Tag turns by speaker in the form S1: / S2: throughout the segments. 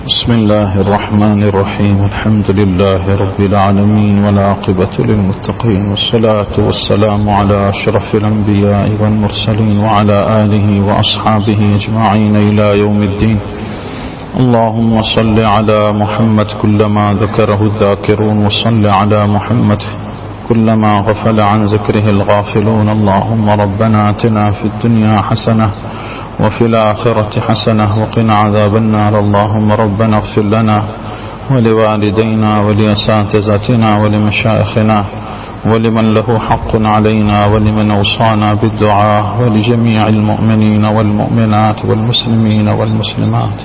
S1: بسم الله الرحمن الرحيم. الحمد لله رب العالمين والعاقبة للمتقين، والصلاة والسلام على أشرف الأنبياء والمرسلين وعلى آله وأصحابه أجمعين إلى يوم الدين. اللهم صل على محمد كلما ذكره الذاكرون، وصل على محمد كلما غفل عن ذكره الغافلون. اللهم ربنا آتنا في الدنيا حسنة وفي الآخرة حسنة وقنا عذاب النار. اللهم ربنا اغفر لنا ولوالدينا ولأساتذتنا ولمشايخنا ولمن له حق علينا ولمن أوصانا بالدعاء ولجميع المؤمنين والمؤمنات والمسلمين والمسلمات.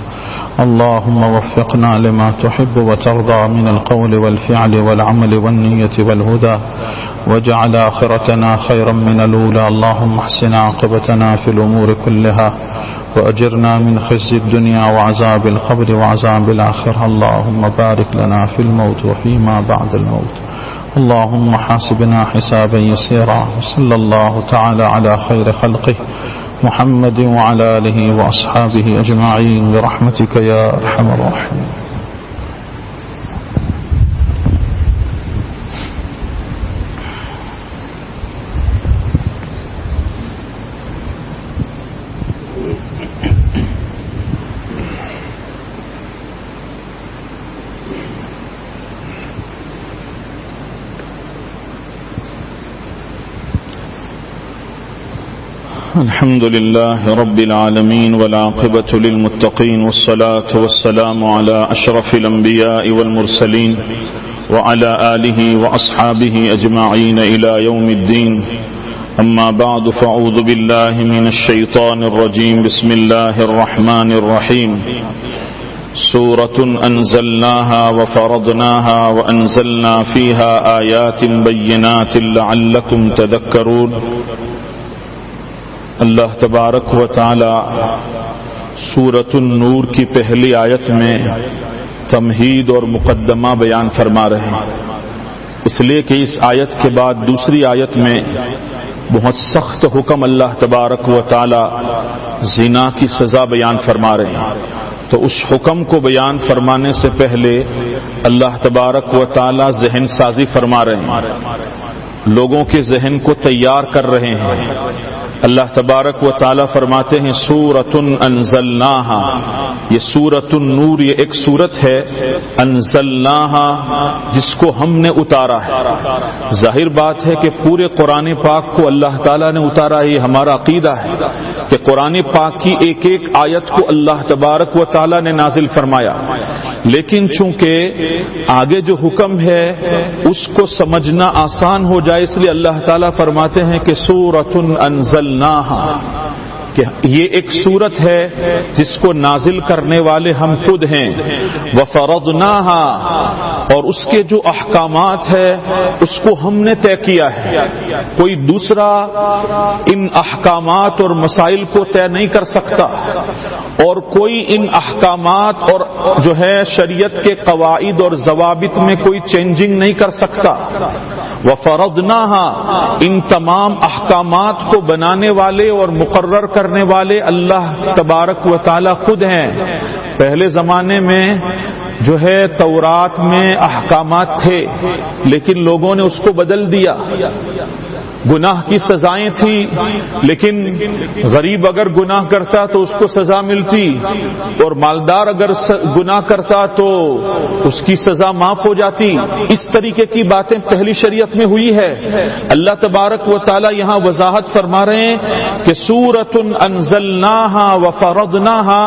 S1: اللهم وفقنا لما تحب وترضى من القول والفعل والعمل والنية والهدى، واجعل آخرتنا خيرا من الأولى. اللهم احسن عاقبتنا في الأمور كلها وأجرنا من خزي الدنيا وعذاب القبر وعذاب الآخرة. اللهم بارك لنا في الموت وفيما بعد الموت. اللهم حاسبنا حسابا يسيرا. صلى الله تعالى على خير خلقه محمد وعلى آله وأصحابه أجمعين برحمتك يا أرحم الراحمين. الحمد لله رب العالمين والعاقبة للمتقين، والصلاة والسلام على أشرف الأنبياء والمرسلين وعلى آله وأصحابه أجمعين إلى يوم الدين. أما بعد، فأعوذ بالله من الشيطان الرجيم. بسم الله الرحمن الرحيم. سورة أنزلناها وفرضناها وأنزلنا فيها آيات بينات لعلكم تذكرون. اللہ تبارک و تعالی سورۃ النور کی پہلی آیت میں تمہید اور مقدمہ بیان فرما رہے ہیں، اس لیے کہ اس آیت کے بعد دوسری آیت میں بہت سخت حکم اللہ تبارک و تعالی زنا کی سزا بیان فرما رہے ہیں. تو اس حکم کو بیان فرمانے سے پہلے اللہ تبارک و تعالی ذہن سازی فرما رہے ہیں، لوگوں کے ذہن کو تیار کر رہے ہیں. اللہ تبارک و تعالی فرماتے ہیں سورۃ انزلناہا، یہ سورۃ النور، یہ ایک سورت ہے انزلناہا جس کو ہم نے اتارا ہے. ظاہر بات ہے کہ پورے قرآن پاک کو اللہ تعالی نے اتارا. یہ ہمارا عقیدہ ہے کہ قرآن پاک کی ایک ایک آیت کو اللہ تبارک و تعالی نے نازل فرمایا، لیکن چونکہ آگے جو حکم ہے اس کو سمجھنا آسان ہو جائے، اس لیے اللہ تعالیٰ فرماتے ہیں کہ سورۃ انزلناہا، کہ یہ ایک سورت ہے جس کو نازل کرنے والے ہم خود ہیں. وفرضناہا، اور اس کے جو احکامات ہے اس کو ہم نے طے کیا ہے. کوئی دوسرا ان احکامات اور مسائل کو طے نہیں کر سکتا، اور کوئی ان احکامات اور جو ہے شریعت کے قواعد اور ضوابط میں کوئی چینجنگ نہیں کر سکتا. وفرضناہا، ان تمام احکامات کو بنانے والے اور مقرر کرنے والے اللہ تبارک و تعالی خود ہیں. پہلے زمانے میں جو ہے تورات میں احکامات تھے، لیکن لوگوں نے اس کو بدل دیا. گناہ کی سزائیں تھیں، لیکن غریب اگر گناہ کرتا تو اس کو سزا ملتی، اور مالدار اگر گناہ کرتا تو اس کی سزا معاف ہو جاتی. اس طریقے کی باتیں پہلی شریعت میں ہوئی ہے. اللہ تبارک و تعالی یہاں وضاحت فرما رہے ہیں کہ سورۃ انزلناہا وفرضناہا،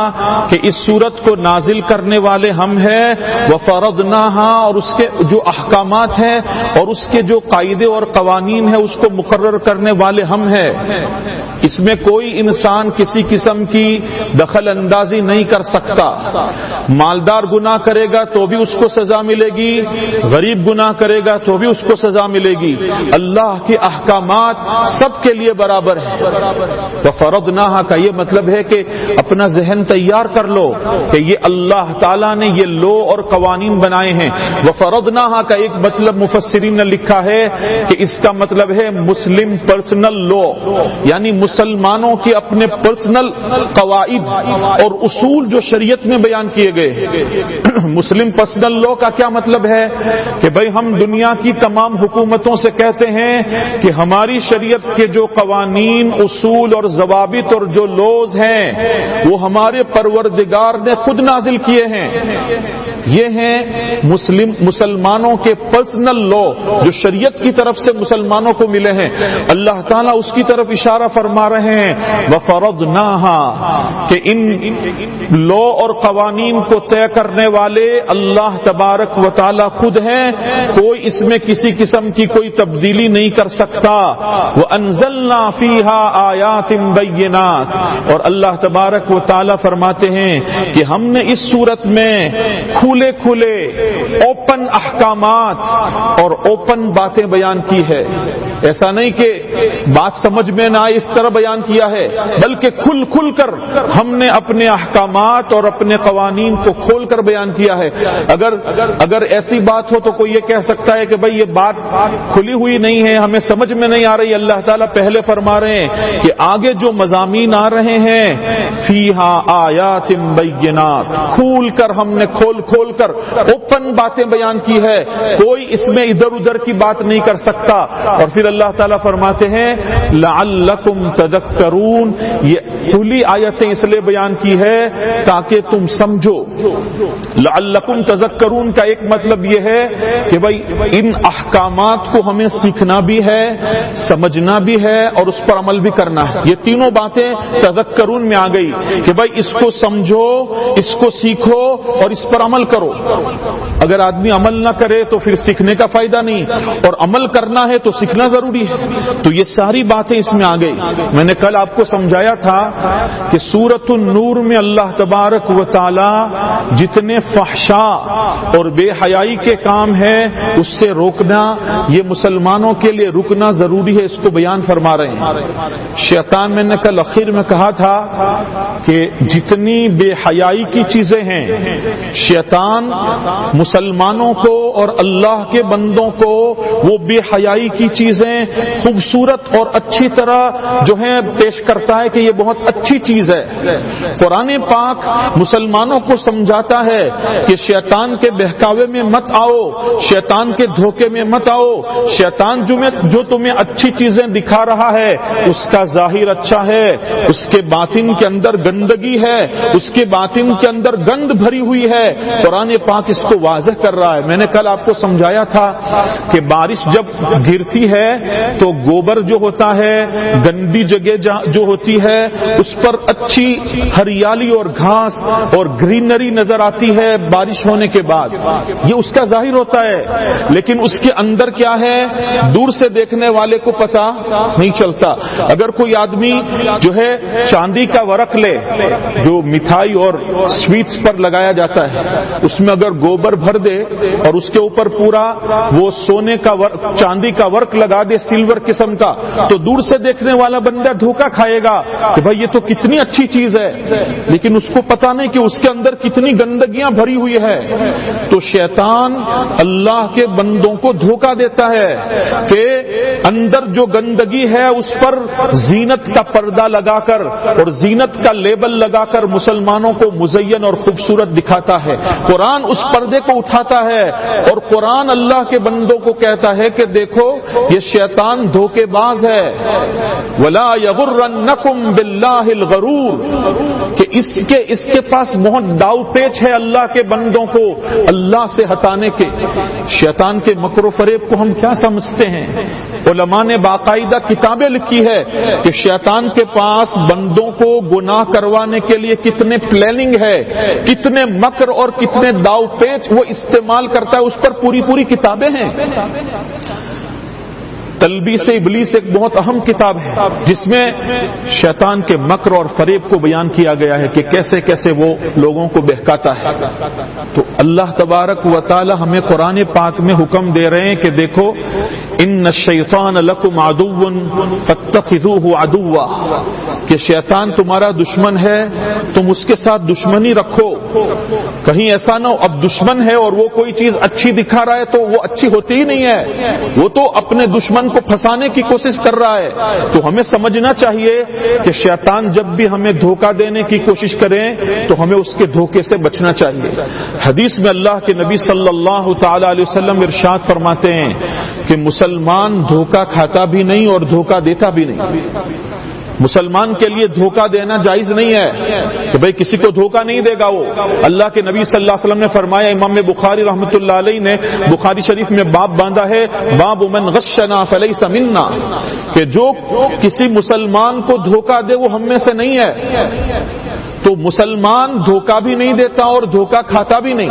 S1: کہ اس سورت کو نازل کرنے والے ہم ہیں. وفرضناہا، اور اس کے جو احکامات ہیں اور اس کے جو قاعدے اور قوانین ہیں اس کو مقرر کرنے والے ہم ہیں. اس میں کوئی انسان کسی قسم کی دخل اندازی نہیں کر سکتا. مالدار گناہ کرے گا تو بھی اس کو سزا ملے گی، غریب گناہ کرے گا تو بھی اس کو سزا ملے گی. اللہ کے احکامات سب کے لیے برابر ہیں. وفرضناہا کا یہ مطلب ہے کہ اپنا ذہن تیار کر لو کہ یہ اللہ تعالیٰ نے یہ لو اور قوانین بنائے ہیں. وفرضناہا کا ایک مطلب مفسرین نے لکھا ہے کہ اس کا مطلب ہے مسلم پرسنل لا، یعنی مسلمانوں کے اپنے پرسنل قواعد اور اصول جو شریعت میں بیان کیے گئے۔ مسلم پرسنل لا کا کیا مطلب ہے کہ بھئی ہم دنیا کی تمام حکومتوں سے کہتے ہیں کہ ہماری شریعت کے جو قوانین، اصول اور ضوابط اور جو لاز ہیں وہ ہمارے پروردگار نے خود نازل کیے ہیں۔ یہ ہیں مسلمانوں کے پرسنل لا جو شریعت کی طرف سے مسلمانوں کو ملے ہیں۔ اللہ تعالیٰ اس کی طرف اشارہ فرما رہے ہیں وَفَرَضْنَاهَا، کہ ان لا اور قوانین کو طے کرنے والے اللہ تبارک و تعالیٰ خود ہیں، کوئی اس میں کسی قسم کی کوئی تبدیلی نہیں کر سکتا۔ وَأَنزَلْنَا فِيهَا آيَاتٍ بَيِّنَاتٍ، اور اللہ تبارک و تعالیٰ فرماتے ہیں کہ ہم نے اس صورت میں کھلے کھلے اوپن احکامات اور اوپن باتیں بیان کی ہے۔ ایسا نہیں کہ بات سمجھ میں نہ آئے اس طرح بیان کیا ہے، بلکہ کھل کھل کر ہم نے اپنے احکامات اور اپنے قوانین کو کھول کر بیان کیا ہے۔ اگر ایسی بات ہو تو کوئی یہ کہہ سکتا ہے کہ بھئی یہ بات کھلی ہوئی نہیں ہے، ہمیں سمجھ میں نہیں آ رہی۔ اللہ تعالیٰ پہلے فرما رہے ہیں کہ آگے جو مضامین آ رہے ہیں فیہا آیات بینات، کھول کر ہم نے کھول کر اوپن باتیں بیان کی ہے، کوئی اس میں ادھر ادھر کی بات نہیں کر سکتا۔ اور پھر اللہ تعالیٰ فرماتے ہیں لعلکم تذکرون، یہ کھلی آیتیں اس لیے بیان کی ہے تاکہ تم سمجھو۔ لعلکم تذکرون کا ایک مطلب یہ ہے کہ بھائی ان احکامات کو ہمیں سیکھنا بھی ہے، سمجھنا بھی ہے اور اس پر عمل بھی کرنا ہے۔ یہ تینوں باتیں تذکرون میں آ گئی کہ بھائی اس کو سمجھو، اس کو سیکھو اور اس پر عمل کرو۔ اگر آدمی عمل نہ کرے تو پھر سیکھنے کا فائدہ نہیں، اور عمل کرنا ہے تو سیکھنا ضروری ہے۔ تو یہ ساری باتیں اس میں آ گئی۔ میں نے کل آپ کو سمجھایا تھا کہ سورۃ النور میں اللہ تبارک و تعالی جتنے فحشاء اور بے حیائی کے کام ہیں اس سے روکنا، یہ مسلمانوں کے لیے رکنا ضروری ہے، اس کو بیان فرما رہے ہیں۔ شیطان، میں نے کل اخیر میں کہا تھا کہ جتنی بے حیائی کی چیزیں ہیں، شیطان مسلمانوں کو اور اللہ کے بندوں کو وہ بے حیائی کی چیزیں خوبصورت اور اچھی طرح جو ہے پیش کرتا ہے کہ یہ بہت اچھی چیز ہے۔ قرآن پاک مسلمانوں کو سمجھاتا ہے کہ شیطان کے بہکاوے میں مت آؤ، شیطان کے دھوکے میں مت آؤ۔ شیطان جو تمہیں اچھی چیزیں دکھا رہا ہے اس کا ظاہر اچھا ہے، اس کے باطن کے اندر گندگی ہے، اس کے باطن کے اندر گند بھری ہوئی ہے۔ قرآن پاک اس کو واضح کر رہا ہے۔ میں نے کل آپ کو سمجھایا تھا کہ بارش جب گرتی ہے تو گوبر جو ہوتا ہے، گندی جگہ جو ہوتی ہے اس پر اچھی ہریالی اور گھاس اور گرینری نظر آتی ہے بارش ہونے کے بعد، یہ اس کا ظاہر ہوتا ہے، لیکن اس کے اندر کیا ہے دور سے دیکھنے والے کو پتا نہیں چلتا۔ اگر کوئی آدمی جو ہے چاندی کا ورق لے جو مٹھائی اور سویٹس پر لگایا جاتا ہے، اس میں اگر گوبر بھر دے اور اس کے اوپر پورا وہ سونے کا چاندی کا ورق لگا دے سلور قسم کا، تو دور سے دیکھنے والا بندہ دھوکہ کھائے گا کہ بھائی یہ تو کتنی اچھی چیز ہے، لیکن اس کو پتا نہیں کہ اس کے اندر کتنی گندگیاں بھری ہوئی ہے۔ تو شیطان اللہ کے بندوں کو دھوکہ دیتا ہے کہ اندر جو گندگی ہے اس پر زینت کا پردہ لگا کر اور زینت کا لیبل لگا کر مسلمانوں کو مزین اور خوبصورت دکھاتا ہے۔ قرآن اس پردے کو اٹھاتا ہے اور قرآن اللہ کے بندوں کو کہتا ہے کہ دیکھو یہ شیطان دھوکے باز ہے، وَلَا يَغُرَّنَّكُمْ بِاللَّهِ الْغَرُورُ، کہ اس کے پاس بہت داؤ پیچ ہے اللہ کے بندوں کو اللہ سے ہٹانے کے۔ شیطان کے مکر و فریب کو ہم کیا سمجھتے ہیں؟ علماء نے باقاعدہ کتابیں لکھی ہے کہ شیطان کے پاس بندوں کو گناہ کروانے کے لیے کتنے پلاننگ ہے، کتنے مکر اور کتنے داؤ پیچ وہ استعمال کرتا ہے، اس پر پوری کتابیں ہیں۔ تلبیس ابلیس ایک بہت اہم کتاب ہے جس میں شیطان کے مکر اور فریب کو بیان کیا گیا ہے کہ کیسے کیسے وہ لوگوں کو بہکاتا ہے۔ تو اللہ تبارک و تعالی ہمیں قرآن پاک میں حکم دے رہے ہیں کہ دیکھو ان الشیطان لکم عدو فاتخذوہ عدوا، کہ شیطان تمہارا دشمن ہے، تم اس کے ساتھ دشمنی رکھو. کہیں ایسا نہ ہو اب دشمن ہے اور وہ کوئی چیز اچھی دکھا رہا ہے تو وہ اچھی ہوتی ہی نہیں ہے، وہ تو اپنے دشمن کو پھنسانے کی کوشش کر رہا ہے. تو ہمیں سمجھنا چاہیے کہ شیطان جب بھی ہمیں دھوکہ دینے کی کوشش کریں تو ہمیں اس کے دھوکے سے بچنا چاہیے. حدیث میں اللہ کے نبی صلی اللہ تعالی علیہ وسلم ارشاد فرماتے ہیں کہ مسلمان دھوکہ کھاتا بھی نہیں اور دھوکہ دیتا بھی نہیں. مسلمان کے لیے دھوکہ دینا جائز نہیں ہے کہ بھئی کسی کو دھوکہ نہیں دے گا. وہ اللہ کے نبی صلی اللہ علیہ وسلم نے فرمایا، امام بخاری رحمۃ اللہ علیہ نے بخاری شریف میں باب باندھا ہے، باب من غشنا فلیس منا، کہ جو کسی مسلمان کو دھوکہ دے وہ ہم میں سے نہیں ہے. تو مسلمان دھوکہ بھی نہیں دیتا اور دھوکہ کھاتا بھی نہیں.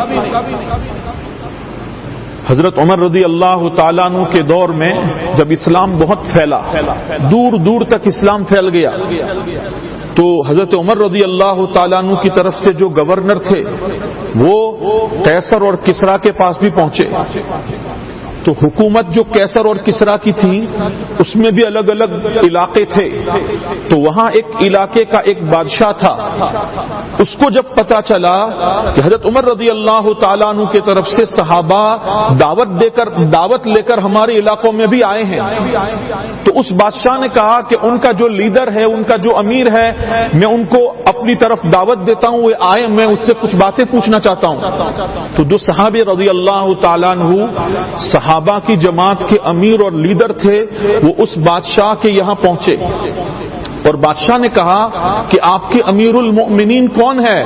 S1: حضرت عمر رضی اللہ تعالیٰ عنہ کے دور میں جب اسلام بہت پھیلا، دور دور تک اسلام پھیل گیا، تو حضرت عمر رضی اللہ تعالیٰ عنہ کی طرف سے جو گورنر تھے وہ قیصر اور کسریٰ کے پاس بھی پہنچے. تو حکومت جو قیصر اور کسریٰ کی تھی اس میں بھی الگ الگ علاقے تھے. تو وہاں ایک علاقے کا ایک بادشاہ تھا، اس کو جب پتا چلا کہ حضرت عمر رضی اللہ تعالیٰ عنہ کی طرف سے صحابہ دعوت لے کر ہمارے علاقوں میں بھی آئے ہیں، تو اس بادشاہ نے کہا کہ ان کا جو لیڈر ہے، ان کا جو امیر ہے، میں ان کو اپنی طرف دعوت دیتا ہوں، وہ آئے، میں اس سے کچھ باتیں پوچھنا چاہتا ہوں. تو جو صحابی رضی اللہ تعالیٰ عنہ صحابہ کی جماعت کے امیر اور لیڈر تھے وہ اس بادشاہ کے یہاں پہنچے اور بادشاہ نے کہا کہ آپ کے امیر المؤمنین کون ہے؟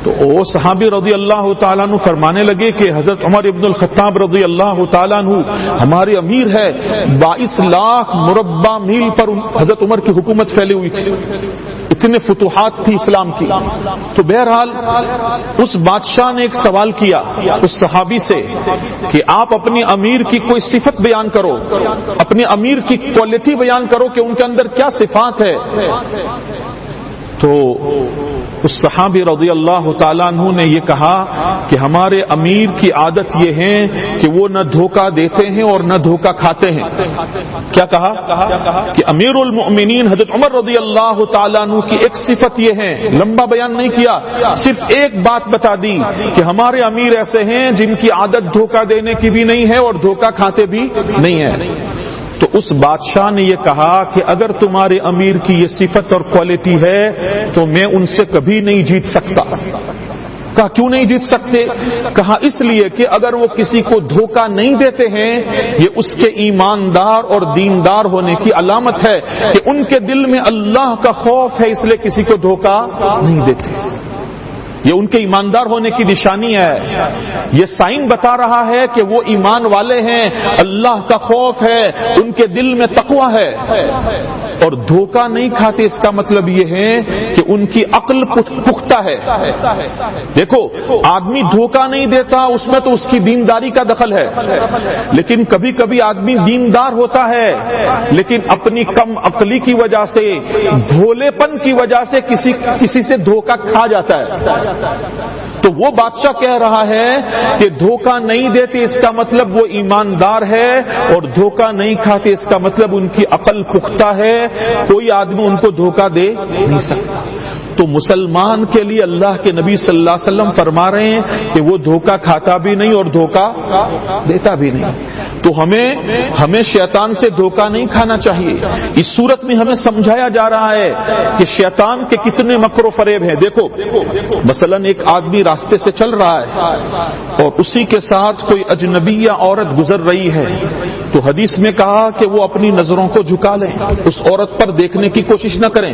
S1: تو وہ صحابی رضی اللہ تعالیٰ عنہ فرمانے لگے کہ حضرت عمر ابن الخطاب رضی اللہ تعالیٰ عنہ ہمارے امیر ہے. 22 لاکھ مربع میل پر حضرت عمر کی حکومت پھیلی ہوئی تھی، اتنے فتوحات تھی اسلام کی. تو بہرحال اس بادشاہ نے ایک سوال کیا اس صحابی سے کہ آپ اپنے امیر کی کوئی صفت بیان کرو، اپنے امیر کی کوالٹی بیان کرو کہ ان کے اندر کیا صفات ہے. تو اس صحابی رضی اللہ تعالیٰ عنہ نے یہ کہا کہ ہمارے امیر کی عادت یہ ہے کہ وہ نہ دھوکہ دیتے ہیں اور نہ دھوکہ کھاتے ہیں. کیا کہا کہ امیر المؤمنین حضرت عمر رضی اللہ تعالیٰ عنہ کی ایک صفت یہ ہے، لمبا بیان نہیں کیا، صرف ایک بات بتا دی کہ ہمارے امیر ایسے ہیں جن کی عادت دھوکہ دینے کی بھی نہیں ہے اور دھوکہ کھاتے بھی نہیں ہے. تو اس بادشاہ نے یہ کہا کہ اگر تمہارے امیر کی یہ صفت اور کوالٹی ہے تو میں ان سے کبھی نہیں جیت سکتا. کہا کیوں نہیں جیت سکتے؟ کہا اس لیے کہ اگر وہ کسی کو دھوکہ نہیں دیتے ہیں یہ اس کے ایماندار اور دیندار ہونے کی علامت ہے کہ ان کے دل میں اللہ کا خوف ہے، اس لیے کسی کو دھوکہ نہیں دیتے. یہ ان کے ایماندار ہونے کی نشانی ہے. یہ سائن بتا رہا ہے کہ وہ ایمان والے ہیں، اللہ کا خوف ہے، ان کے دل میں تقوی ہے. اور دھوکہ نہیں کھاتے اس کا مطلب یہ ہے کہ ان کی عقل پختہ ہے. دیکھو آدمی دھوکہ نہیں دیتا اس میں تو اس کی دینداری کا دخل ہے، لیکن کبھی کبھی آدمی دیندار ہوتا ہے لیکن اپنی کم عقلی کی وجہ سے، بھولے پن کی وجہ سے کسی سے دھوکہ کھا جاتا ہے. تو وہ بادشاہ کہہ رہا ہے کہ دھوکہ نہیں دیتے اس کا مطلب وہ ایماندار ہے اور دھوکہ نہیں کھاتے اس کا مطلب ان کی عقل پختہ ہے، کوئی آدمی ان کو دھوکہ دے نہیں سکتا. تو مسلمان کے لیے اللہ کے نبی صلی اللہ علیہ وسلم فرما رہے ہیں کہ وہ دھوکہ کھاتا بھی نہیں اور دھوکہ دیتا بھی نہیں. تو ہمیں شیطان سے دھوکہ نہیں کھانا چاہیے. اس صورت میں ہمیں سمجھایا جا رہا ہے کہ شیطان کے کتنے مکر و فریب ہیں. دیکھو مثلا ایک آدمی راستے سے چل رہا ہے اور اسی کے ساتھ کوئی اجنبیہ عورت گزر رہی ہے تو حدیث میں کہا کہ وہ اپنی نظروں کو جھکا لیں، اس عورت پر دیکھنے کی کوشش نہ کریں.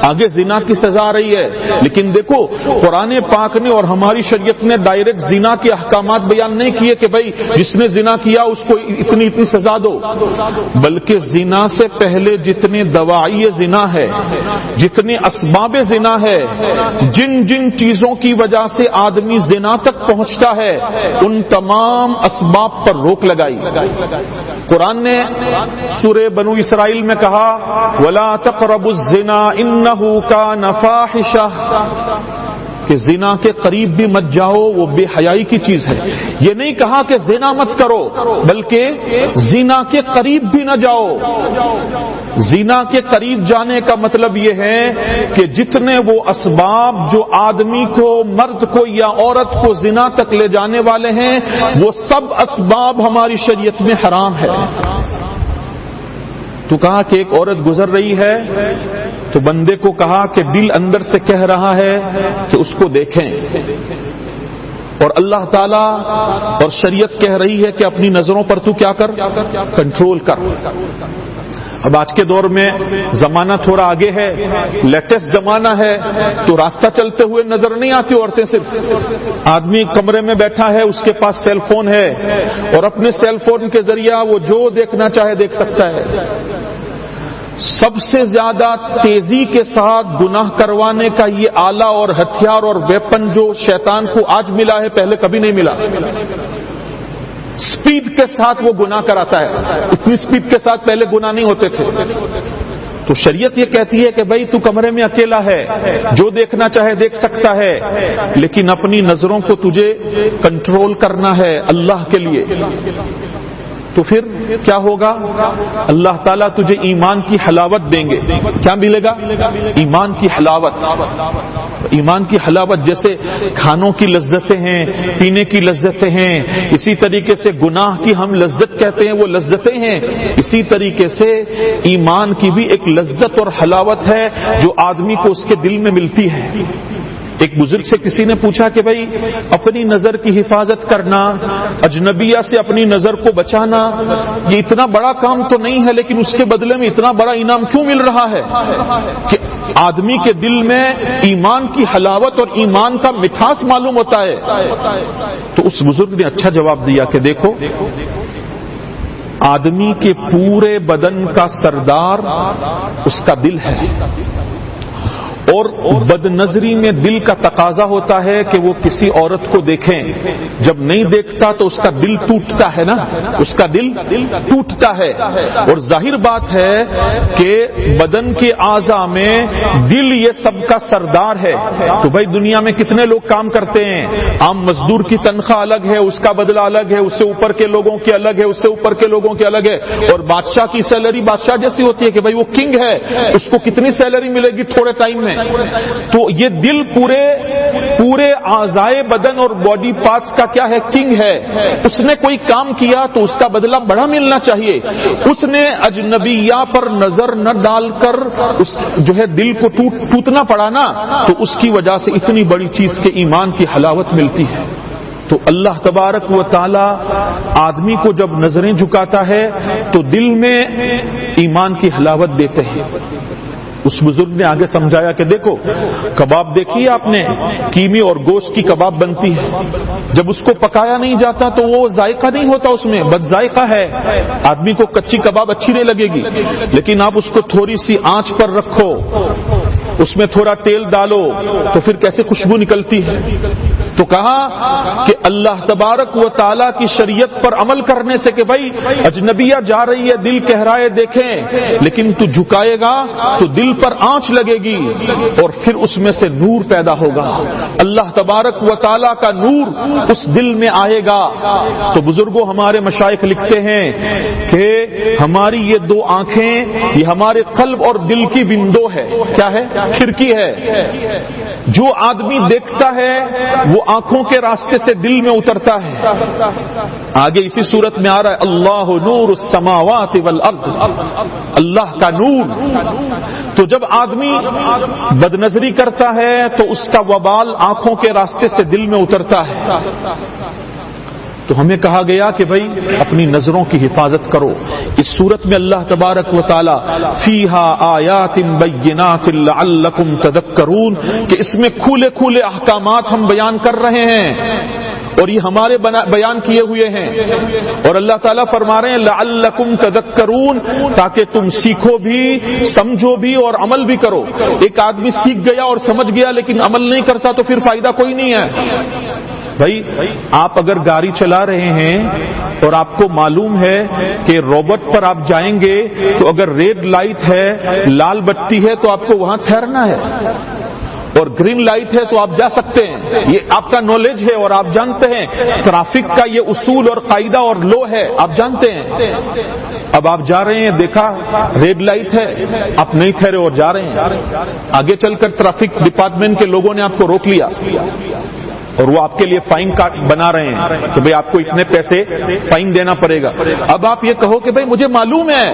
S1: آگے زنا کی سزا آ رہی ہے لیکن دیکھو قرآن پاک نے اور ہماری شریعت نے ڈائریکٹ زنا کے احکامات بیان نہیں کیے کہ بھائی جس نے زنا کیا اس کو اتنی سزا دو، بلکہ زنا سے پہلے جتنے دواعی زنا ہے، جتنے اسباب زنا ہے، جن چیزوں کی وجہ سے آدمی زنا تک پہنچتا ہے ان تمام اسباب پر روک لگائی. قرآن نے سورہ بنو اسرائیل میں کہا وَلَا تَقْرَبُوا الزِّنَا إِنَّهُ كَانَ فَاحِشَةً، کہ زنا کے قریب بھی مت جاؤ، وہ بے حیائی کی چیز ہے۔ یہ نہیں کہا کہ زنا مت کرو، بلکہ زنا کے قریب بھی نہ جاؤ۔ زنا کے قریب جانے کا مطلب یہ ہے کہ جتنے وہ اسباب جو آدمی کو، مرد کو یا عورت کو زنا تک لے جانے والے ہیں، وہ سب اسباب ہماری شریعت میں حرام ہے۔ تو کہا کہ ایک عورت گزر رہی ہے تو بندے کو کہا کہ دل اندر سے کہہ رہا ہے کہ اس کو دیکھیں، اور اللہ تعالیٰ اور شریعت کہہ رہی ہے کہ اپنی نظروں پر تو کیا کر، کنٹرول کر۔ اب آج کے دور میں زمانہ تھوڑا آگے ہے، لیٹسٹ زمانہ ہے، تو راستہ چلتے ہوئے نظر نہیں آتی عورتیں، صرف آدمی کمرے میں بیٹھا ہے، اس کے پاس سیل فون ہے، اور اپنے سیل فون کے ذریعہ وہ جو دیکھنا چاہے دیکھ سکتا ہے۔ سب سے زیادہ تیزی کے ساتھ گناہ کروانے کا یہ آلہ اور ہتھیار اور ویپن جو شیطان کو آج ملا ہے، پہلے کبھی نہیں ملا۔ سپیڈ کے ساتھ وہ گناہ کراتا ہے، اتنی سپیڈ کے ساتھ پہلے گناہ نہیں ہوتے تھے۔ تو شریعت یہ کہتی ہے کہ بھائی تو کمرے میں اکیلا ہے، جو دیکھنا چاہے دیکھ سکتا ہے، لیکن اپنی نظروں کو تجھے کنٹرول کرنا ہے اللہ کے لیے۔ تو پھر کیا ہوگا؟ اللہ تعالیٰ تجھے ایمان کی حلاوت دیں گے۔ کیا ملے گا؟ ایمان کی حلاوت۔ ایمان کی حلاوت جیسے کھانوں کی لذتیں ہیں، پینے کی لذتیں ہیں، اسی طریقے سے گناہ کی ہم لذت کہتے ہیں، وہ لذتیں ہیں، اسی طریقے سے ایمان کی بھی ایک لذت اور حلاوت ہے جو آدمی کو اس کے دل میں ملتی ہے۔ ایک بزرگ سے کسی نے پوچھا کہ بھائی اپنی نظر کی حفاظت کرنا، اجنبیہ سے اپنی نظر کو بچانا، یہ اتنا بڑا کام تو نہیں ہے، لیکن اس کے بدلے میں اتنا بڑا انعام کیوں مل رہا ہے کہ آدمی کے دل میں ایمان کی حلاوت اور ایمان کا مٹھاس معلوم ہوتا ہے؟ تو اس بزرگ نے اچھا جواب دیا کہ دیکھو، آدمی کے پورے بدن کا سردار اس کا دل ہے، اور بد نظری میں دل کا تقاضا ہوتا ہے کہ وہ کسی عورت کو دیکھیں، جب نہیں دیکھتا تو اس کا دل ٹوٹتا ہے نا، اس کا دل ٹوٹتا ہے۔ اور ظاہر بات ہے کہ بدن کے اعضاء میں دل یہ سب کا سردار ہے۔ تو بھائی دنیا میں کتنے لوگ کام کرتے ہیں، عام مزدور کی تنخواہ الگ ہے، اس کا بدلہ الگ ہے، اس سے اوپر کے لوگوں کی الگ ہے، اس سے اوپر کے لوگوں کی الگ ہے، اور بادشاہ کی سیلری بادشاہ جیسی ہوتی ہے کہ بھائی وہ کنگ ہے، اس کو کتنی سیلری ملے گی تھوڑے ٹائم میں۔ تو یہ دل پورے اعضائے بدن اور باڈی پارٹس کا کیا ہے، کنگ ہے۔ اس نے کوئی کام کیا تو اس کا بدلہ بڑا ملنا چاہیے۔ اس نے اجنبیہ پر نظر نہ ڈال کر اس جو ہے دل کو ٹوٹنا پڑا نا، تو اس کی وجہ سے اتنی بڑی چیز کے ایمان کی حلاوت ملتی ہے۔ تو اللہ تبارک و تعالی آدمی کو جب نظریں جھکاتا ہے تو دل میں ایمان کی حلاوت دیتے ہیں۔ اس بزرگ نے آگے سمجھایا کہ دیکھو، کباب دیکھیے آپ نے، کیمی اور گوشت کی کباب بنتی ہے، جب اس کو پکایا نہیں جاتا تو وہ ذائقہ نہیں ہوتا، اس میں بد ذائقہ ہے، آدمی کو کچی کباب اچھی نہیں لگے گی، لیکن آپ اس کو تھوڑی سی آنچ پر رکھو، اس میں تھوڑا تیل ڈالو تو پھر کیسے خوشبو نکلتی ہے۔ تو کہا کہ اللہ تبارک و تعالیٰ کی شریعت پر عمل کرنے سے کہ بھائی اجنبیہ جا رہی ہے، دل کہہ رہا ہے دیکھیں، لیکن تو جھکائے گا تو دل پر آنچ لگے گی اور پھر اس میں سے نور پیدا ہوگا، اللہ تبارک و تعالیٰ کا نور اس دل میں آئے گا۔ تو بزرگوں ہمارے مشائخ لکھتے ہیں کہ ہماری یہ دو آنکھیں یہ ہمارے قلب اور دل کی ونڈو ہے، کیا ہے، کھڑکی ہے۔ جو آدمی دیکھتا ہے وہ آنکھوں کے راستے سے دل میں اترتا ہے۔ آگے اسی صورت میں آ رہا ہے اللہ نور السماوات والارض، اللہ کا نور۔ تو جب آدمی بد نظری کرتا ہے تو اس کا وبال آنکھوں کے راستے سے دل میں اترتا ہے۔ تو ہمیں کہا گیا کہ بھائی اپنی نظروں کی حفاظت کرو۔ اس صورت میں اللہ تبارک و تعالی فیہا آیات بینات لعلکم تذکرون کہ اس میں کھلے کھلے احکامات ہم بیان کر رہے ہیں، اور یہ ہمارے بیان کیے ہوئے ہیں، اور اللہ تعالیٰ فرما رہے ہیں لعلکم تذکرون تاکہ تم سیکھو بھی، سمجھو بھی اور عمل بھی کرو۔ ایک آدمی سیکھ گیا اور سمجھ گیا لیکن عمل نہیں کرتا تو پھر فائدہ کوئی نہیں ہے۔ بھائی آپ اگر گاڑی چلا رہے ہیں اور آپ کو معلوم ہے کہ روبٹ پر آپ جائیں گے تو اگر ریڈ لائٹ ہے، لال بتی ہے تو آپ کو وہاں ٹھہرنا ہے، اور گرین لائٹ ہے تو آپ جا سکتے ہیں، یہ آپ کا نالج ہے اور آپ جانتے ہیں ٹریفک کا یہ اصول اور قاعدہ اور لو ہے، آپ جانتے ہیں۔ اب آپ جا رہے ہیں، دیکھا ریڈ لائٹ ہے، آپ نہیں ٹھہرے اور جا رہے ہیں، آگے چل کر ٹریفک ڈپارٹمنٹ کے لوگوں نے آپ کو روک لیا اور وہ آپ کے لیے فائن بنا رہے ہیں کہ بھئی آپ کو اتنے پیسے فائن دینا پڑے گا۔ اب آپ یہ کہو کہ بھئی مجھے معلوم ہے،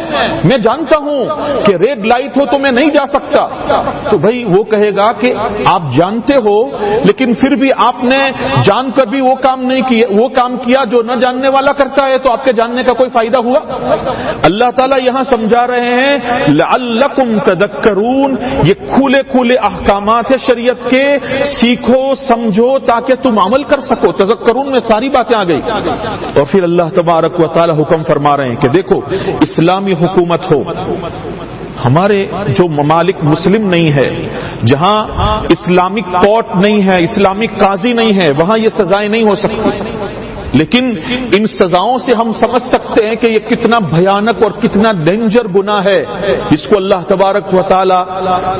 S1: میں جانتا ہوں کہ ریڈ لائٹ ہو تو میں نہیں جا سکتا، تو بھئی وہ کہے گا کہ آپ جانتے ہو لیکن پھر بھی آپ نے جان کر بھی وہ کام کیا جو نہ جاننے والا کرتا ہے، تو آپ کے جاننے کا کوئی فائدہ ہوا؟ اللہ تعالیٰ یہاں سمجھا رہے ہیں لعلکم تذکرون، یہ کھلے کھلے احکامات ہیں شریعت کے، سیکھو سمجھو تاکہ تم عمل کر سکو۔ تذکرون میں ساری باتیں آ گئی۔ اور پھر اللہ تبارک و تعالی حکم فرما رہے ہیں کہ دیکھو اسلامی حکومت ہو، ہمارے جو ممالک مسلم نہیں ہے، جہاں اسلامک کورٹ نہیں ہے، اسلامک قاضی نہیں ہے، وہاں یہ سزائیں نہیں ہو سکتی، لیکن ان سزاؤں سے ہم سمجھ سکتے ہیں کہ یہ کتنا بھیانک اور کتنا ڈینجر گناہ ہے جس کو اللہ تبارک و تعالی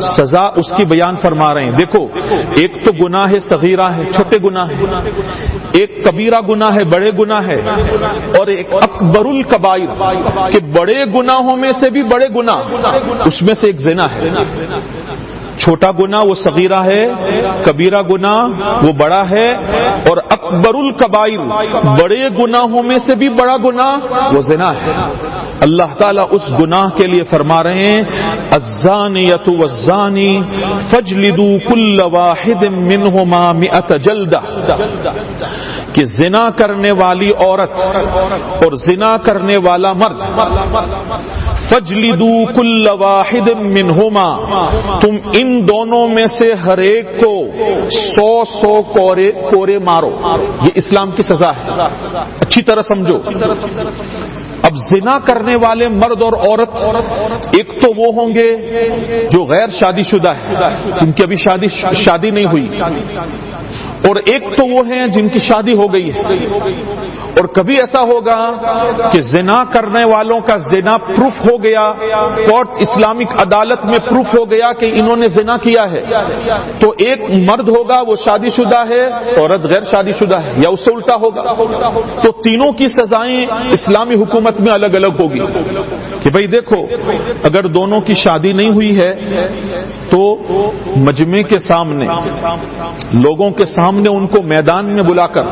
S1: سزا اس کی بیان فرما رہے ہیں۔ دیکھو ایک تو گناہ صغیرہ ہے، چھوٹے گناہ ہے، ایک کبیرہ گناہ ہے، بڑے گناہ ہے، اور ایک اکبر الکبائر کہ بڑے گناہوں میں سے بھی بڑے گناہ، اس میں سے ایک زنا ہے۔ چھوٹا گناہ وہ صغیرہ ہے، کبیرہ گناہ وہ بڑا ہے، اور اکبر الکبائر بڑے گناہوں میں سے بھی بڑا گناہ وہ زنا ہے۔ اللہ تعالیٰ اس گناہ کے لیے فرما رہے ہیں الزانیۃ والزانی فاجلدوا کل واحد منہما 100 جلدہ، کہ زنا کرنے والی عورت اور زنا کرنے والا مرد، فاجلدوا کل واحد منہما، تم ان دونوں میں سے ہر ایک کو 100 کورے مارو۔ یہ اسلام کی سزا ہے، اچھی طرح سمجھو۔ اب زنا کرنے والے مرد اور عورت ایک تو وہ ہوں گے جو غیر شادی شدہ ہے، جن کی ابھی شادی نہیں ہوئی، اور ایک تو وہ ہیں جن کی شادی ہو گئی ہے۔ اور کبھی ایسا ہوگا کہ زنا کرنے والوں کا زنا پروف ہو گیا، کورٹ اسلامک عدالت میں پروف ہو گیا کہ انہوں نے زنا کیا ہے، تو ایک مرد ہوگا وہ شادی شدہ ہے، عورت غیر شادی شدہ ہے، یا اس سے الٹا ہوگا، تو تینوں کی سزائیں اسلامی حکومت میں الگ الگ ہوگی کہ بھئی دیکھو اگر دونوں کی شادی نہیں ہوئی ہے تو مجمع کے سامنے، لوگوں کے سامنے ان کو میدان میں بلا کر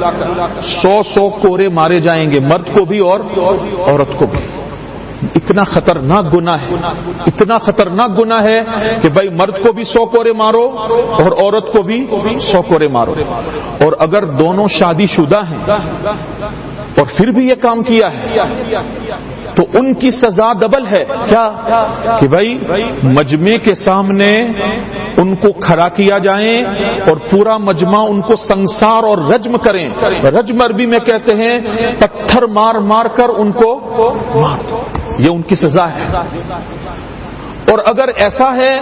S1: 100 کورے مارے جائیں گے، مرد کو بھی اور عورت کو بھی۔ اتنا خطرناک گناہ ہے، اتنا خطرناک گناہ ہے کہ بھائی مرد کو بھی 100 کورے مارو اور عورت کو بھی 100 کورے مارو۔ اور اگر دونوں شادی شدہ ہیں اور پھر بھی یہ کام کیا ہے تو ان کی سزا ڈبل ہے۔ کیا کہ بھائی مجمع کے سامنے ان کو کھڑا کیا جائے اور پورا مجمع ان کو سنسار اور رجم کریں۔ رجم عربی میں کہتے ہیں پتھر مار مار کر ان کو مار دو، یہ ان کی سزا ہے۔ اور اگر ایسا ہے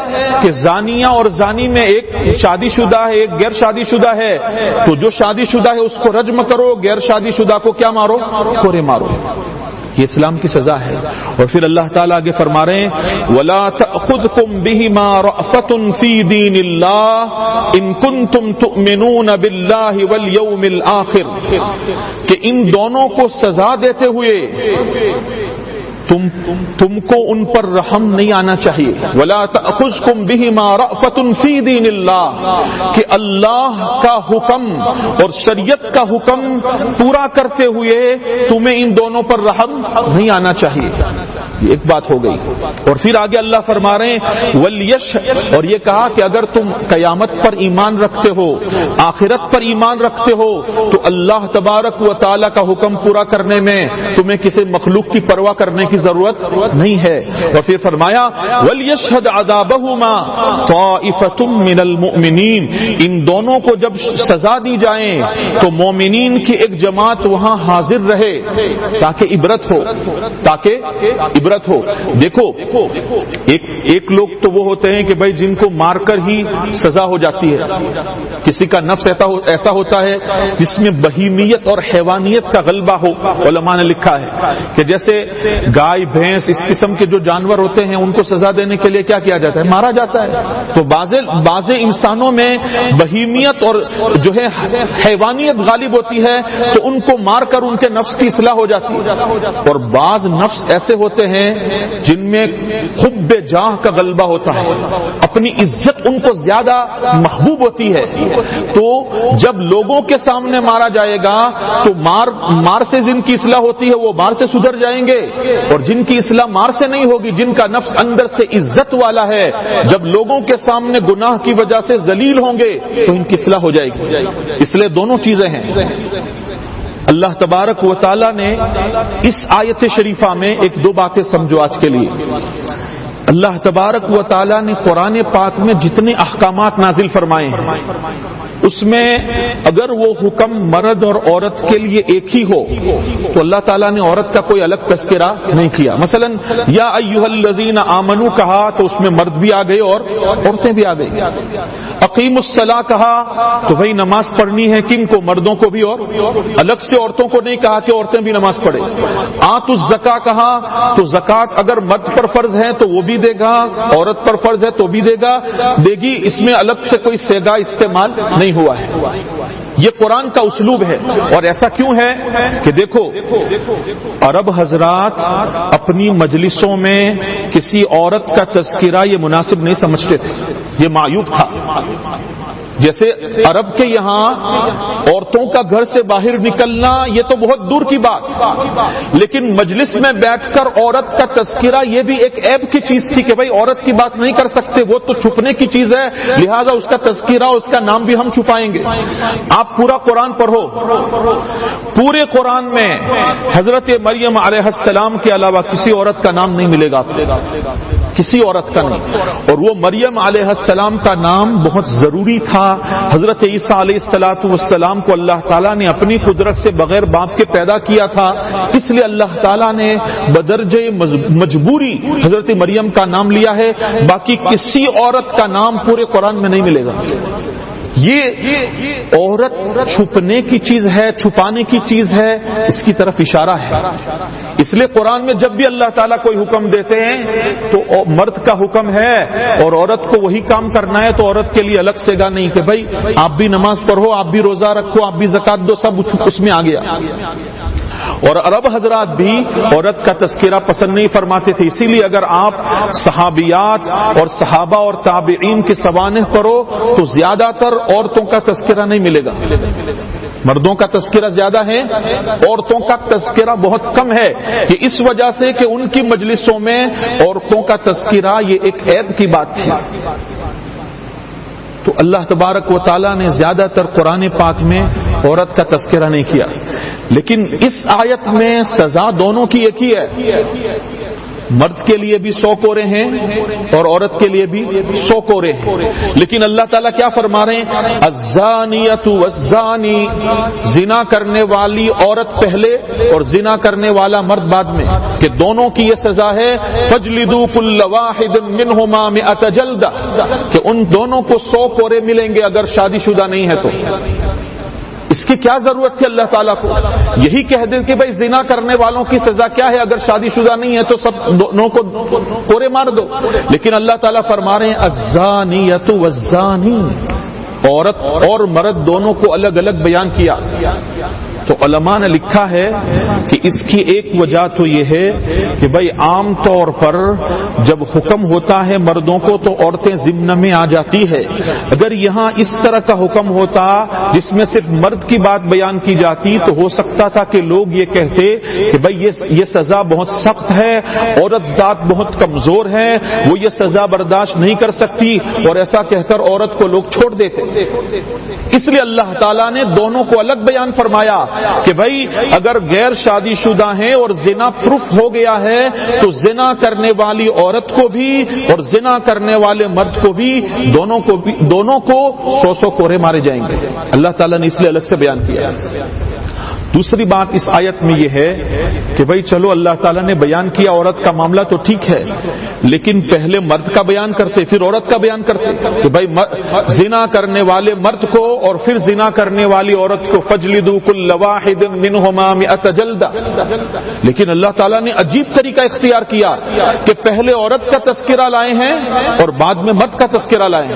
S1: کہ زانیہ اور زانی میں ایک شادی شدہ ہے ایک غیر شادی شدہ ہے، تو جو شادی شدہ ہے اس کو رجم کرو، غیر شادی شدہ کو کیا مارو؟ کورے مارو۔ یہ اسلام کی سزا ہے۔ اور پھر اللہ تعالیٰ آگے فرما رہے ہیں وَلَا تَأْخُذْكُمْ بِهِمَا رَأْفَةٌ فِي دِينِ اللَّهِ إِن كُنتُمْ تُؤْمِنُونَ بِاللَّهِ وَالْيَوْمِ الْآخِرِ، کہ ان دونوں کو سزا دیتے ہوئے تم کو ان پر رحم نہیں آنا چاہیے۔ وَلَا تَأْخُذْكُمْ بِهِمَا رَأْفَةٌ فِي دِينِ اللَّهِ، کہ اللہ کا حکم اور شریعت کا حکم پورا کرتے ہوئے تمہیں ان دونوں پر رحم نہیں آنا چاہیے۔ یہ ایک بات ہو گئی۔ اور پھر آگے اللہ فرما رہے ہیں اور یہ کہا کہ اگر تم قیامت پر ایمان رکھتے ہو، آخرت پر ایمان رکھتے ہو، تو اللہ تبارک و تعالی کا حکم پورا کرنے میں تمہیں کسی مخلوق کی پرواہ کرنے کی ضرورت نہیں ہے۔ اور پھر فرمایا وَلْيَشْهَدْ عَذَابَهُمَا طَائِفَةٌ مِّنَ الْمُؤْمِنِينَ، ان دونوں کو جب سزا دی جائے تو مومنین کی ایک جماعت وہاں حاضر رہے تاکہ عبرت ہو، تاکہ عبرت ہو. دیکھو ایک لوگ تو وہ ہوتے ہیں کہ بھائی جن کو مار کر ہی سزا ہو جاتی ہے. کسی کا نفس ایسا ہوتا ہے جس میں بہیمیت اور حیوانیت کا غلبہ ہو. علماء نے لکھا ہے کہ جیسے گائے بھینس اس قسم کے جو جانور ہوتے ہیں ان کو سزا دینے کے لیے کیا کیا جاتا ہے؟ مارا جاتا ہے. تو بعض انسانوں میں بہیمیت اور جو ہے حیوانیت غالب ہوتی ہے تو ان کو مار کر ان کے نفس کی اصلاح ہو جاتی ہے. اور بعض نفس ایسے ہوتے ہیں جن میں حب جاہ کا غلبہ ہوتا ہے, اپنی عزت ان کو زیادہ محبوب ہوتی ہے. تو جب لوگوں کے سامنے مارا جائے گا تو مار سے جن کی اصلاح ہوتی ہے وہ مار سے سدھر جائیں گے, اور جن کی اصلاح مار سے نہیں ہوگی, جن کا نفس اندر سے عزت والا ہے, جب لوگوں کے سامنے گناہ کی وجہ سے ذلیل ہوں گے تو ان کی اصلاح ہو جائے گی. اس لیے دونوں چیزیں ہیں. اللہ تبارک و تعالی نے اس آیت شریفہ میں ایک دو باتیں سمجھو آج کے لیے. اللہ تبارک و تعالی نے قرآن پاک میں جتنے احکامات نازل فرمائے ہیں اس میں اگر وہ حکم مرد اور عورت کے لیے ایک ہی ہو تو اللہ تعالیٰ نے عورت کا کوئی الگ تذکرہ نہیں کیا. مثلا یا ایھا الذین آمنوا کہا تو اس میں مرد بھی آ گئے اور عورتیں بھی آ گئی. اقیموا الصلاۃ کہا تو وہی نماز پڑھنی ہے کن کو؟ مردوں کو بھی, اور الگ سے عورتوں کو نہیں کہا کہ عورتیں بھی نماز پڑھیں. آتوا الزکاۃ کہا تو زکوٰۃ اگر مرد پر فرض ہے تو وہ بھی دے گا, عورت پر فرض ہے تو بھی دے گی. اس میں الگ سے کوئی صیغہ استعمال نہیں ہوا ہے. یہ قرآن کا اسلوب ہے. اور ایسا کیوں ہے کہ دیکھو عرب حضرات اپنی مجلسوں میں کسی عورت کا تذکرہ یہ مناسب نہیں سمجھتے تھے, یہ معیوب تھا. جیسے عرب کے یہاں عورتوں کا گھر سے باہر نکلنا یہ تو بہت دور کی بات, لیکن مجلس میں بیٹھ کر عورت کا تذکرہ یہ بھی ایک عیب کی چیز تھی کہ بھائی عورت کی بات نہیں کر سکتے, وہ تو چھپنے کی چیز ہے, لہذا اس کا تذکرہ اس کا نام بھی ہم چھپائیں گے. آپ پورا قرآن پڑھو, پورے قرآن میں حضرت مریم علیہ السلام کے علاوہ کسی عورت کا نام نہیں ملے گا, کسی عورت کا نہیں. اور وہ مریم علیہ السلام کا نام بہت ضروری تھا. حضرت عیسیٰ علیہ السلام کو اللہ تعالیٰ نے اپنی قدرت سے بغیر باپ کے پیدا کیا تھا, اس لیے اللہ تعالیٰ نے بدرجہ مجبوری حضرت مریم کا نام لیا ہے. باقی کسی عورت کا نام پورے قرآن میں نہیں ملے گا. یہ عورت چھپنے کی چیز ہے, چھپانے کی چیز ہے, اس کی طرف اشارہ ہے. اس لیے قرآن میں جب بھی اللہ تعالیٰ کوئی حکم دیتے ہیں تو مرد کا حکم ہے اور عورت کو وہی کام کرنا ہے, تو عورت کے لیے الگ سے گا نہیں کہ بھائی آپ بھی نماز پڑھو, آپ بھی روزہ رکھو, آپ بھی زکوٰۃ دو, سب اس میں آ گیا. اور عرب حضرات بھی عورت کا تذکرہ پسند نہیں فرماتے تھے. اسی لیے اگر آپ صحابیات اور صحابہ اور تابعین کی سوانح کرو تو زیادہ تر عورتوں کا تذکرہ نہیں ملے گا. مردوں کا تذکرہ زیادہ ہے, عورتوں کا تذکرہ بہت کم ہے, کہ اس وجہ سے کہ ان کی مجلسوں میں عورتوں کا تذکرہ یہ ایک عیب کی بات تھی. تو اللہ تبارک و تعالیٰ نے زیادہ تر قرآن پاک میں عورت کا تذکرہ نہیں کیا. لیکن اس آیت میں سزا دونوں کی ایک ہی ہے. مرد کے لیے بھی 100 کورے ہیں اور عورت کے لیے بھی 100 کورے ہیں. لیکن اللہ تعالیٰ کیا فرما رہے ہیں؟ الزانیۃ والزانی, زنا کرنے والی عورت پہلے اور زنا کرنے والا مرد بعد میں, کہ دونوں کی یہ سزا ہے. فجلدوا کل واحد منہما 100 جلدہ, کہ ان دونوں کو 100 کورے ملیں گے اگر شادی شدہ نہیں ہے تو. اس کی کیا ضرورت تھی اللہ تعالیٰ کو؟ یہی کہہ دیں کہ بھائی زنا کرنے والوں کی سزا کیا ہے, اگر شادی شدہ نہیں ہے تو سب دونوں کو کورے مار دو. لیکن اللہ تعالیٰ فرما رہے ہیں الزانیۃ والزانی, عورت اور مرد دونوں کو الگ الگ بیان کیا. تو علماء نے لکھا ہے کہ اس کی ایک وجہ تو یہ ہے کہ بھائی عام طور پر جب حکم ہوتا ہے مردوں کو تو عورتیں ضمن میں آ جاتی ہے. اگر یہاں اس طرح کا حکم ہوتا جس میں صرف مرد کی بات بیان کی جاتی تو ہو سکتا تھا کہ لوگ یہ کہتے کہ بھائی یہ سزا بہت سخت ہے, عورت ذات بہت کمزور ہے, وہ یہ سزا برداشت نہیں کر سکتی, اور ایسا کہہ کر عورت کو لوگ چھوڑ دیتے. اس لیے اللہ تعالیٰ نے دونوں کو الگ بیان فرمایا کہ بھائی اگر غیر شادی شدہ ہیں اور زنا پروف ہو گیا ہے تو زنا کرنے والی عورت کو بھی اور زنا کرنے والے مرد کو بھی دونوں کو 100 کورے مارے جائیں گے. اللہ تعالیٰ نے اس لیے الگ سے بیان کیا. دوسری بات اس آیت میں یہ ہے کہ بھائی چلو اللہ تعالیٰ نے بیان کیا عورت کا معاملہ تو ٹھیک ہے، لیکن پہلے مرد کا بیان کرتے پھر عورت کا بیان کرتے کہ بھائی زنا کرنے والے مرد کو اور پھر زنا کرنے والی عورت کو فجلدوا کل واحد منہما 100 جلدہ. لیکن اللہ تعالیٰ نے عجیب طریقہ اختیار کیا کہ پہلے عورت کا تذکرہ لائے ہیں اور بعد میں مرد کا تذکرہ لائے ہیں.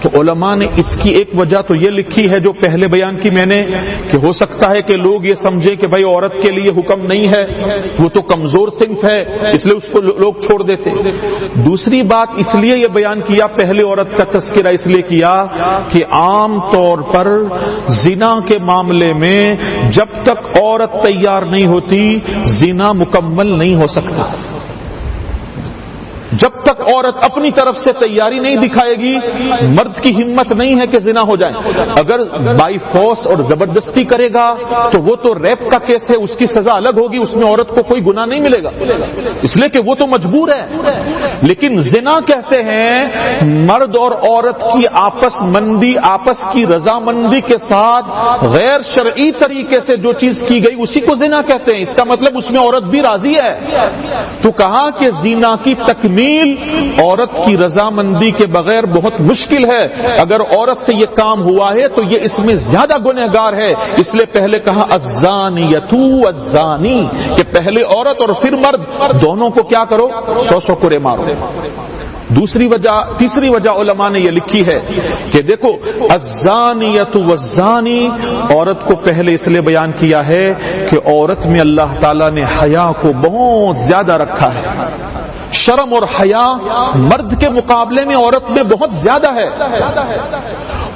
S1: تو علماء نے اس کی ایک وجہ تو یہ لکھی ہے جو پہلے بیان کی میں نے، کہ ہو سکتا ہے کہ لوگ یہ سمجھیں کہ بھائی عورت کے لیے حکم نہیں ہے، وہ تو کمزور صنف ہے اس لیے اس کو لوگ چھوڑ دیتے. دوسری بات اس لیے یہ بیان کیا پہلے عورت کا تذکرہ اس لیے کیا کہ عام طور پر زنا کے معاملے میں جب تک عورت تیار نہیں ہوتی زنا مکمل نہیں ہو سکتا. جب تک عورت اپنی طرف سے تیاری نہیں دکھائے گی مرد کی ہمت نہیں ہے کہ زنا ہو جائے. اگر بائی فورس اور زبردستی کرے گا تو وہ تو ریپ کا کیس ہے، اس کی سزا الگ ہوگی، اس میں عورت کو کوئی گناہ نہیں ملے گا اس لیے کہ وہ تو مجبور ہے. لیکن زنا کہتے ہیں مرد اور عورت کی آپس مندی، آپس کی رضامندی کے ساتھ غیر شرعی طریقے سے جو چیز کی گئی اسی کو زنا کہتے ہیں. اس کا مطلب اس میں عورت بھی راضی ہے. تو کہا کہ زنا کی تکمیل عورت کی رضامندی کے بغیر بہت مشکل ہے. اگر عورت سے یہ کام ہوا ہے تو یہ اس میں زیادہ گنہگار ہے. اس لیے پہلے کہا الزانیۃ والزانی کہ پہلے عورت اور پھر مرد دونوں کو کیا کرو، 100 کوڑے مارو. تیسری وجہ علماء نے یہ لکھی ہے کہ دیکھو الزانیۃ والزانی عورت کو پہلے اس لیے بیان کیا ہے کہ عورت میں اللہ تعالیٰ نے حیا کو بہت زیادہ رکھا ہے. شرم اور حیا مرد کے مقابلے میں عورت میں بہت زیادہ ہے.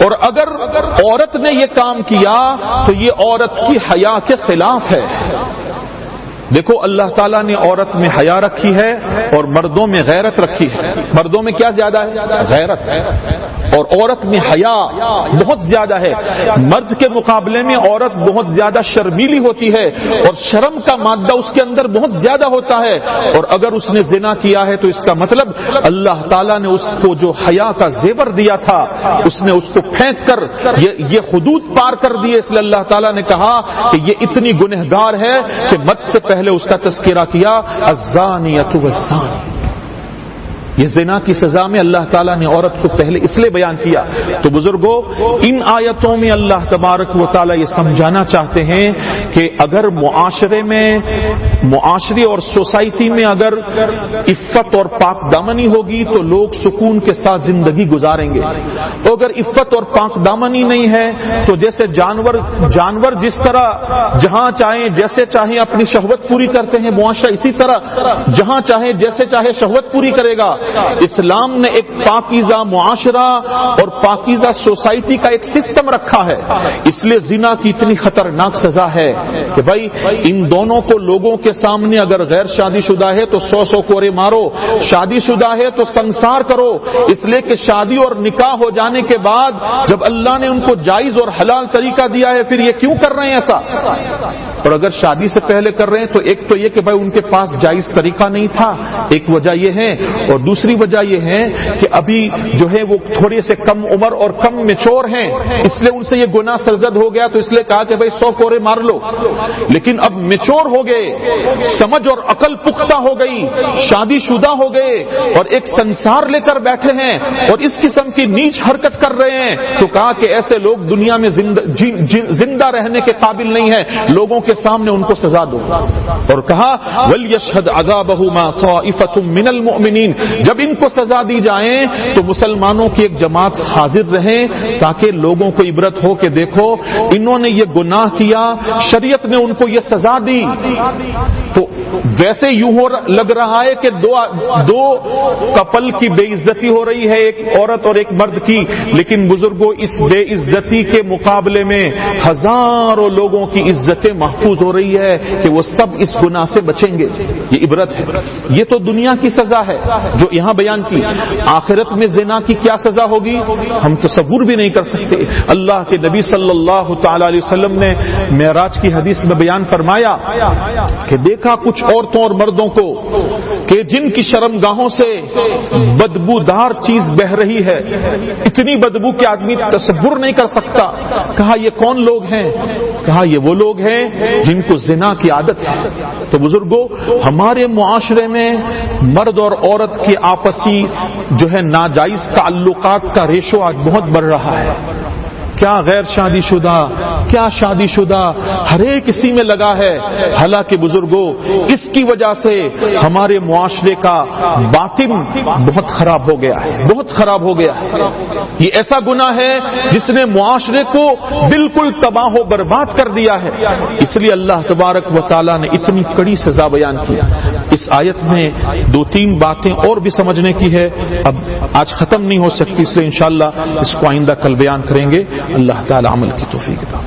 S1: اور اگر عورت نے یہ کام کیا تو یہ عورت کی حیا کے خلاف ہے. دیکھو اللہ تعالیٰ نے عورت میں حیا رکھی ہے اور مردوں میں غیرت رکھی ہے. مردوں میں کیا زیادہ ہے؟ غیرت. اور عورت میں حیا بہت زیادہ ہے. مرد کے مقابلے میں عورت بہت زیادہ شرمیلی ہوتی ہے اور شرم کا مادہ اس کے اندر بہت زیادہ ہوتا ہے. اور اگر اس نے زنا کیا ہے تو اس کا مطلب اللہ تعالیٰ نے اس کو جو حیا کا زیور دیا تھا اس نے اس کو پھینک کر یہ حدود پار کر دی. اس لیے اللہ تعالیٰ نے کہا کہ یہ اتنی گنہگار ہے کہ مرد سے پہلے اس کا تذکرہ کیا الزانیۃ والزانی. یہ زنا کی سزا میں اللہ تعالیٰ نے عورت کو پہلے اس لیے بیان کیا. تو بزرگوں ان آیتوں میں اللہ تبارک و تعالیٰ یہ سمجھانا چاہتے ہیں کہ اگر معاشرے اور سوسائٹی میں اگر عفت اور پاک دامنی ہوگی تو لوگ سکون کے ساتھ زندگی گزاریں گے. تو اگر عفت اور پاک دامنی نہیں ہے تو جیسے جانور جس طرح جہاں چاہیں جیسے چاہیں اپنی شہوت پوری کرتے ہیں، معاشرہ اسی طرح جہاں چاہے جیسے چاہے شہوت پوری کرے گا. اسلام نے ایک پاکیزہ معاشرہ اور پاکیزہ سوسائٹی کا ایک سسٹم رکھا ہے. اس لیے زنا کی اتنی خطرناک سزا ہے کہ بھائی ان دونوں کو لوگوں کے سامنے اگر غیر شادی شدہ ہے تو 100 کوڑے مارو، شادی شدہ ہے تو سنسار کرو. اس لیے کہ شادی اور نکاح ہو جانے کے بعد جب اللہ نے ان کو جائز اور حلال طریقہ دیا ہے پھر یہ کیوں کر رہے ہیں ایسا؟ اور اگر شادی سے پہلے کر رہے ہیں تو ایک تو یہ کہ بھائی ان کے پاس جائز طریقہ نہیں تھا، ایک وجہ یہ ہے. اور دوسری وجہ یہ ہے کہ ابھی جو ہے وہ تھوڑے سے کم عمر اور کم میچور ہیں، اس لیے ان سے یہ گناہ سرزد ہو گیا. تو اس لیے کہا کہ بھائی 100 کوڑے مار لو. لیکن اب میچور ہو گئے، سمجھ اور عقل پختہ ہو گئی، شادی شدہ ہو گئے اور ایک سنسار لے کر بیٹھے ہیں اور اس قسم کی نیچ حرکت کر رہے ہیں، تو کہا کہ ایسے لوگ دنیا میں زندہ رہنے کے قابل نہیں ہیں، لوگوں کے سامنے ان کو سزا دو. اور کہا وَلْيَشْهَدْ عَذَابَهُمَا طَائِفَةٌ مِّنَ الْمُؤْمِنِينَ. جب ان کو سزا دی جائے تو مسلمانوں کی ایک جماعت حاضر رہے تاکہ لوگوں کو عبرت ہو کہ دیکھو انہوں نے یہ گناہ کیا، شریعت نے ان کو یہ سزا دی. تو ویسے یوں لگ رہا ہے کہ دو کپل کی بے عزتی ہو رہی ہے، ایک عورت اور ایک مرد کی. لیکن بزرگوں اس بے عزتی کے مقابلے میں ہزاروں لوگوں کی عزتیں محفوظ ہو رہی ہے کہ وہ سب اس گناہ سے بچیں گے. یہ عبرت ہے. یہ تو دنیا کی سزا ہے جو یہاں بیان کی. آخرت میں زنا کی کیا سزا ہوگی ہم تصور بھی نہیں کر سکتے. اللہ کے نبی صلی اللہ تعالی علیہ وسلم نے معراج کی حدیث میں بیان فرمایا کہ دیکھا کچھ عورتوں اور مردوں کو کہ جن کی شرمگاہوں سے بدبودار چیز بہ رہی ہے، اتنی بدبو کہ آدمی تصور نہیں کر سکتا. کہا یہ کون لوگ ہیں؟ کہا یہ وہ لوگ ہیں جن کو زنا کی عادت ہے۔ تو بزرگوں، ہمارے معاشرے میں مرد اور عورت کے آپسی جو ہے ناجائز تعلقات کا ریشو آج بہت بڑھ رہا ہے۔ کیا غیر شادی شدہ، کیا شادی شدہ، ہر ایک اسی میں لگا ہے۔ حالانکہ بزرگوں، اس کی وجہ سے ہمارے معاشرے کا باطن بہت خراب ہو گیا ہے، بہت خراب ہو گیا ہے۔ یہ ایسا گناہ ہے جس نے معاشرے کو بالکل تباہ و برباد کر دیا ہے۔ اس لیے اللہ تبارک و تعالیٰ نے اتنی کڑی سزا بیان کی۔ اس آیت میں 2-3 باتیں اور بھی سمجھنے کی ہے، اب آج ختم نہیں ہو سکتی، اس لیے انشاءاللہ اس کو آئندہ کل بیان کریں گے۔ اللہ تعالی عمل کی توفیق عطا